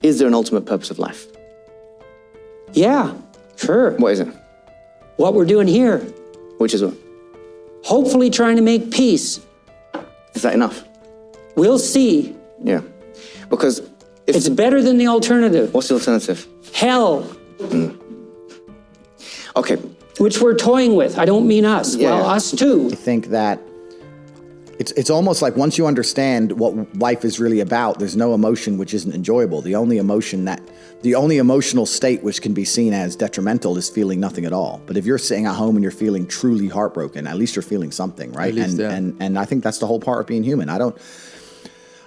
Is there an ultimate purpose of life? Yeah, sure. What is it? What we're doing here. Which is what? Hopefully trying to make peace. Is that enough? We'll see. Yeah. Because if... It's better than the alternative. What's the alternative? Hell. Okay. Which we're toying with. I don't mean us. Yeah. Well, us too. I think that it's almost like once you understand what life is really about, there's no emotion which isn't enjoyable. The only emotional state which can be seen as detrimental is feeling nothing at all. But if you're sitting at home and you're feeling truly heartbroken, at least you're feeling something, right? At least, and I think that's the whole part of being human.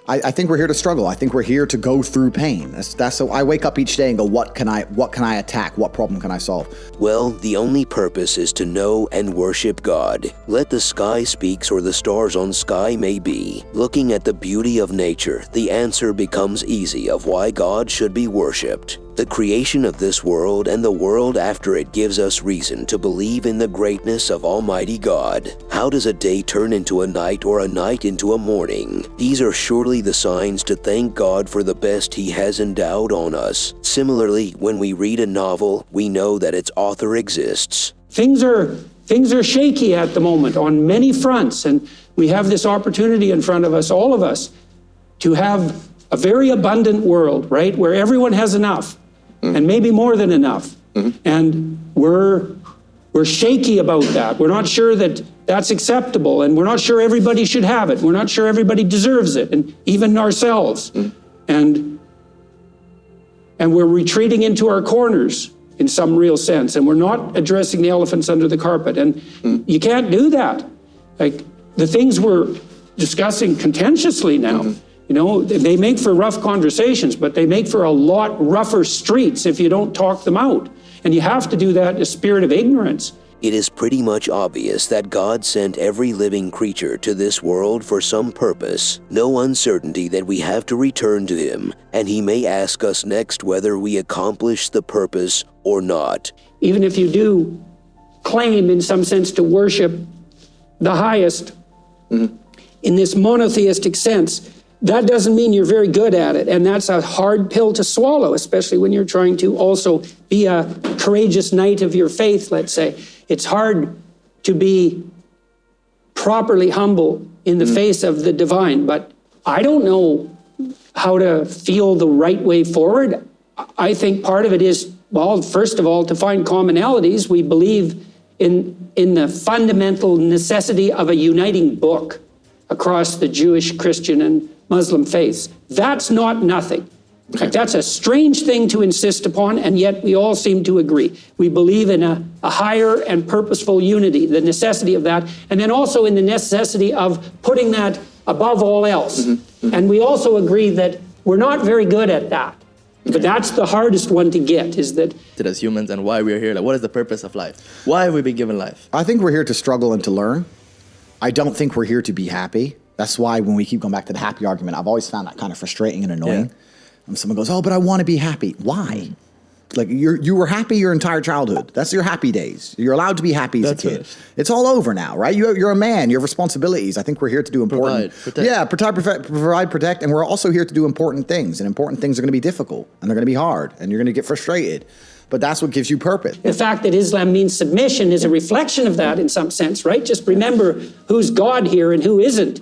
I think we're here to struggle. I think we're here to go through pain. That's so I wake up each day and go, what can I attack? What problem can I solve? Well, the only purpose is to know and worship God. Let the sky speaks or the stars on sky may be. Looking at the beauty of nature, the answer becomes easy of why God should be worshipped. The creation of this world and the world after it gives us reason to believe in the greatness of Almighty God. How does a day turn into a night or a night into a morning? These are surely the signs to thank God for the best He has endowed on us. Similarly, when we read a novel, we know that its author exists. Things are shaky at the moment on many fronts, and we have this opportunity in front of us, all of us, to have a very abundant world, right? Where everyone has enough. And maybe more than enough. And we're shaky about that. We're not sure that that's acceptable, and we're not sure everybody should have it. We're not sure everybody deserves it, and even ourselves. And we're retreating into our corners in some real sense, and we're not addressing the elephants under the carpet. And you can't do that. Like the things we're discussing contentiously now, you know, they make for rough conversations, but they make for a lot rougher streets if you don't talk them out. And you have to do that in a spirit of ignorance. It is pretty much obvious that God sent every living creature to this world for some purpose. No uncertainty that we have to return to Him, and He may ask us next whether we accomplish the purpose or not. Even if you do claim in some sense to worship the highest in this monotheistic sense, that doesn't mean you're very good at it. And that's a hard pill to swallow, especially when you're trying to also be a courageous knight of your faith, let's say. It's hard to be properly humble in the face of the divine, but I don't know how to feel the right way forward. I think part of it is, well, first of all, to find commonalities. We believe in the fundamental necessity of a uniting book across the Jewish, Christian, and Muslim faiths. That's not nothing. Like, that's a strange thing to insist upon, and yet we all seem to agree. We believe in a higher and purposeful unity, the necessity of that, and then also in the necessity of putting that above all else. And we also agree that we're not very good at that. But that's the hardest one to get, is that... As humans and why we're here. Like, what is the purpose of life? Why have we been given life? I think we're here to struggle and to learn. I don't think we're here to be happy. That's why when we keep going back to the happy argument, I've always found that kind of frustrating and annoying. When someone goes, oh, but I want to be happy. Why? Like, you were happy your entire childhood. That's your happy days. You're allowed to be happy as a kid. Right. It's all over now, right? You're a man. You have responsibilities. I think we're here to do important... Provide, protect. And we're also here to do important things. And important things are going to be difficult. And they're going to be hard. And you're going to get frustrated. But that's what gives you purpose. The fact that Islam means submission is a reflection of that in some sense, right? Just remember who's God here and who isn't.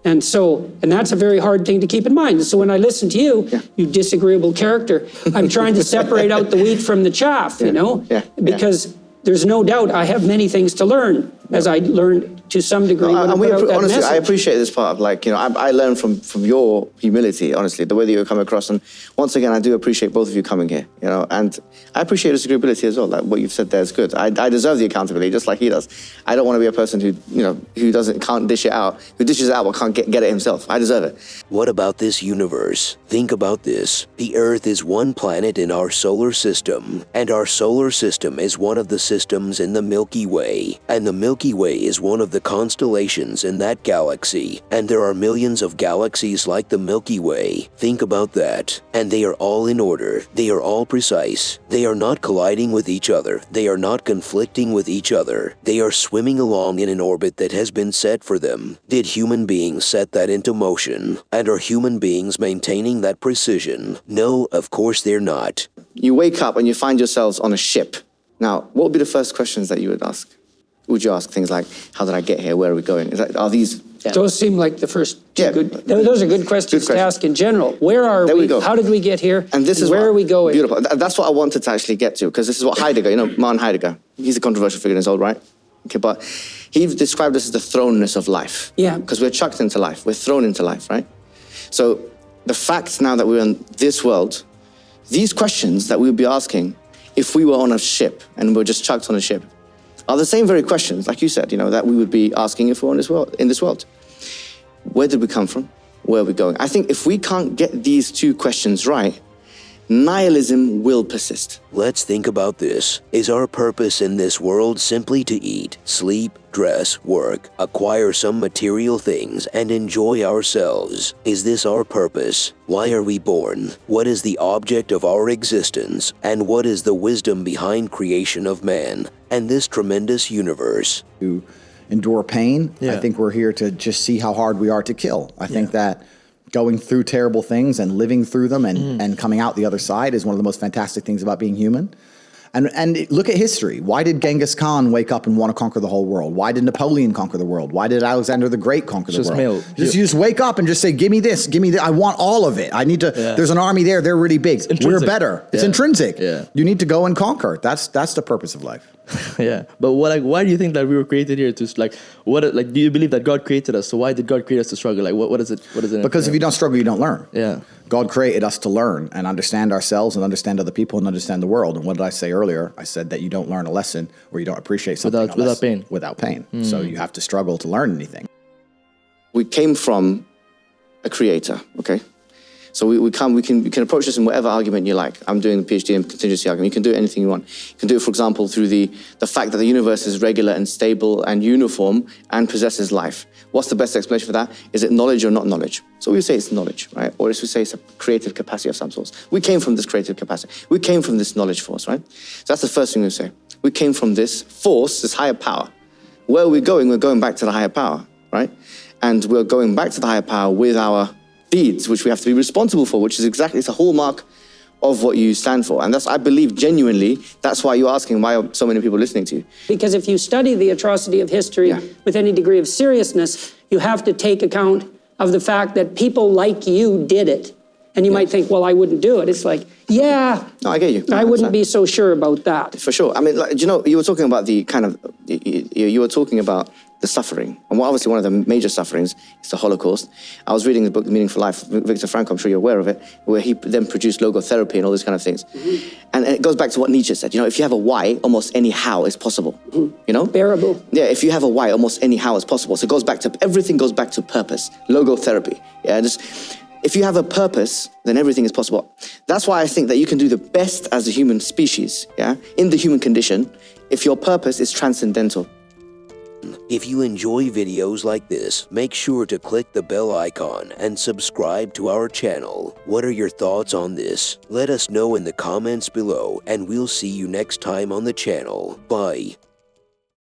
And that's a very hard thing to keep in mind. So when I listen to you, you disagreeable character, I'm trying to separate out the wheat from the chaff, you know, because there's no doubt I have many things to learn, as I learned to some degree. Honestly, I appreciate this part of, like, you know, I learned from your humility, honestly, the way that you come across. And once again, I do appreciate both of you coming here, you know, and I appreciate disagreeability as well. Like what you've said there is good. I deserve the accountability just like he does. I don't want to be a person who, you know, who can't dish it out, who dishes it out but can't get it himself. I deserve it. What about this universe? Think about this. The Earth is one planet in our solar system, and our solar system is one of the systems in the Milky Way, and the Milky Way is one of the the constellations in that galaxy, and there are millions of galaxies like the Milky Way. Think about that. And they are all in order. They are all precise. They are not colliding with each other. They are not conflicting with each other. They are swimming along in an orbit that has been set for them. Did human beings set that into motion? And are human beings maintaining that precision? No, of course they're not. You wake up and you find yourselves on a ship. Now, what would be the first questions that you would ask? Would you ask things like, how did I get here? Where are we going? Are these... Yeah. Those seem like the first two Yeah. good. Those are good questions to ask in general. Where are There we? we go. How did we get here? And this is where are we going? Beautiful. That's what I wanted to actually get to, because this is what Heidegger, Martin Heidegger, he's a controversial figure in his own right. Okay, but he described this as the thrownness of life. Yeah. Because we're chucked into life. We're thrown into life, right? So the fact now that we're in this world, these questions that we would be asking if we were on a ship and we're just chucked on a ship are the same very questions, like you said, that we would be asking if we're in this world. Where did we come from? Where are we going? I think if we can't get these two questions right, nihilism will persist. Let's think about this. Is our purpose in this world simply to eat, sleep, dress, work, acquire some material things, and enjoy ourselves? Is this our purpose? Why are we born? What is the object of our existence? And what is the wisdom behind creation of man and this tremendous universe? To endure pain. Yeah. I think we're here to just see how hard we are to kill. I think that going through terrible things and living through them and coming out the other side is one of the most fantastic things about being human. And look at history. Why did Genghis Khan wake up and want to conquer the whole world? Why did Napoleon conquer the world? Why did Alexander the Great conquer the world? You just wake up and just say, give me this, give me that. I want all of it. I need to, there's an army there, they're really big. We're better. It's intrinsic. Yeah. You need to go and conquer. That's the purpose of life. Yeah, but why do you think that we were created here to do you believe that God created us? So why did God create us to struggle? Like what is it? Because if you don't struggle, you don't learn. Yeah. God created us to learn and understand ourselves and understand other people and understand the world. And what did I say earlier? I said that you don't learn a lesson or you don't appreciate something without pain. So you have to struggle to learn anything. We came from a creator, okay? So we can approach this in whatever argument you like. I'm doing a PhD in contingency argument. You can do anything you want. You can do it, for example, through the fact that the universe is regular and stable and uniform and possesses life. What's the best explanation for that? Is it knowledge or not knowledge? So we say it's knowledge, right? Or as we say, it's a creative capacity of some sort. We came from this creative capacity. We came from this knowledge force, right? So that's the first thing we say. We came from this force, this higher power. Where are we going? We're going back to the higher power, right? And we're going back to the higher power with our deeds, which we have to be responsible for, which is exactly, it's a hallmark of what you stand for. And that's, I believe genuinely, that's why you're asking, why are so many people listening to you? Because if you study the atrocity of history with any degree of seriousness, you have to take account of the fact that people like you did it. And you might think, well, I wouldn't do it. It's like, yeah. No, I get you. I wouldn't be so sure about that. For sure. I mean, you were talking about the kind of, you were talking about the suffering. And obviously one of the major sufferings is the Holocaust. I was reading the book, The Meaning for Life, Viktor Frankl, I'm sure you're aware of it, where he then produced logotherapy and all these kind of things. Mm-hmm. And it goes back to what Nietzsche said, if you have a why, almost any how is possible, Bearable. Yeah, if you have a why, almost any how is possible. So it goes back to, everything goes back to purpose, logotherapy. Yeah, if you have a purpose, then everything is possible. That's why I think that you can do the best as a human species, in the human condition, if your purpose is transcendental. If you enjoy videos like this, make sure to click the bell icon and subscribe to our channel. What are your thoughts on this? Let us know in the comments below, and we'll see you next time on the channel. Bye.